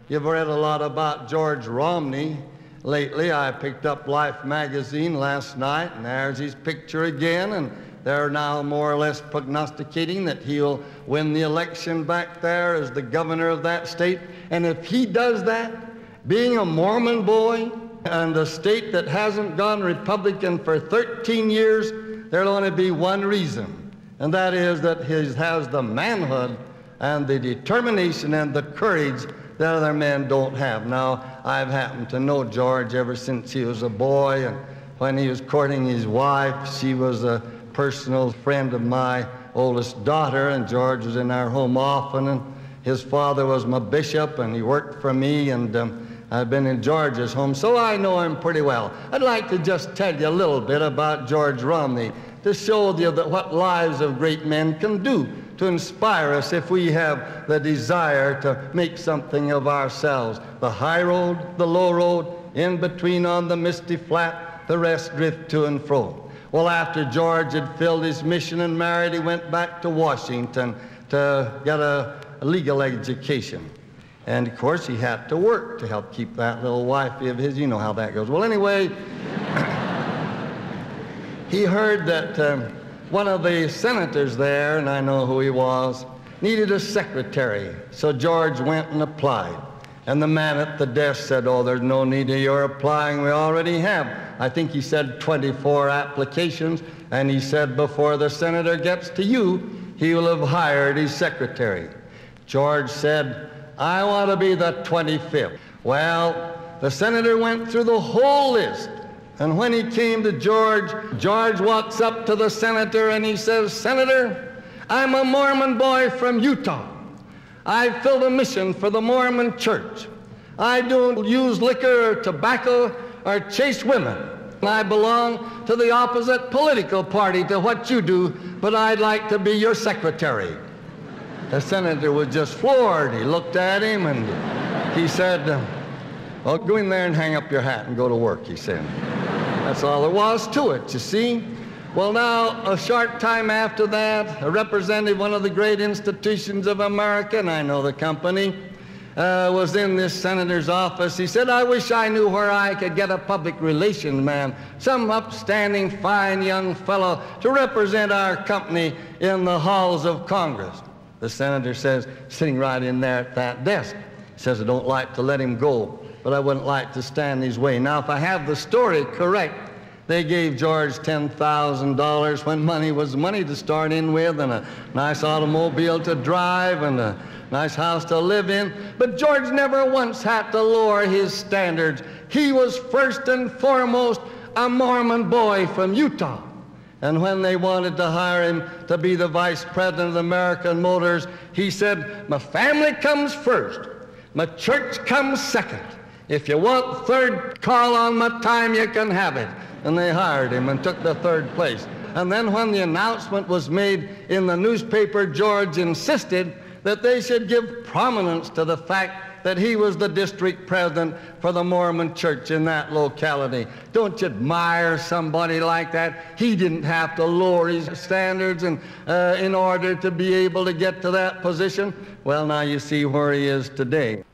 you've read a lot about George Romney. Lately, I picked up Life magazine last night, and there's his picture again, and they're now more or less prognosticating that he'll win the election back there as the governor of that state. And if he does that, being a Mormon boy and a state that hasn't gone Republican for 13 years, there'll only be one reason, and that is that he has the manhood and the determination and the courage that other men don't have. Now, I've happened to know George ever since he was a boy, and when he was courting his wife, she was a personal friend of my oldest daughter, and George was in our home often, and his father was my bishop, and he worked for me, and I've been in George's home, so I know him pretty well. I'd like to just tell you a little bit about George Romney to show you that what lives of great men can do to inspire us if we have the desire to make something of ourselves. The high road, the low road, in between on the misty flat, the rest drift to and fro. Well, after George had filled his mission and married, he went back to Washington to get a legal education. And of course, he had to work to help keep that little wifey of his. You know how that goes. Well, anyway, he heard that one of the senators there, and I know who he was, needed a secretary. So George went and applied. And the man at the desk said, "Oh, there's no need of your applying. We already have," I think he said 24 applications. And he said, before the senator gets to you, he will have hired his secretary. George said, "I want to be the 25th. Well, the senator went through the whole list. And when he came to George, George walks up to the senator and he says, "Senator, I'm a Mormon boy from Utah. I filled a mission for the Mormon church. I don't use liquor or tobacco or chase women. I belong to the opposite political party to what you do, but I'd like to be your secretary." The senator was just floored. He looked at him and he said, "Well, go in there and hang up your hat and go to work," he said. That's all there was to it, you see. Well, now, a short time after that, a representative of one of the great institutions of America, and I know the company, was in this senator's office. He said, "I wish I knew where I could get a public relations man, some upstanding, fine young fellow to represent our company in the halls of Congress." The senator says, sitting right in there at that desk, he says, "I don't like to let him go, but I wouldn't like to stand his way." Now, if I have the story correct, they gave George $10,000 when money was money to start in with, and a nice automobile to drive, and a nice house to live in. But George never once had to lower his standards. He was first and foremost a Mormon boy from Utah. And when they wanted to hire him to be the vice president of American Motors, he said, "My family comes first. My church comes second. If you want third call on my time, you can have it." And they hired him and took the third place. And then when the announcement was made in the newspaper, George insisted that they should give prominence to the fact that he was the district president for the Mormon church in that locality. Don't you admire somebody like that? He didn't have to lower his standards in order to be able to get to that position. Well, now you see where he is today.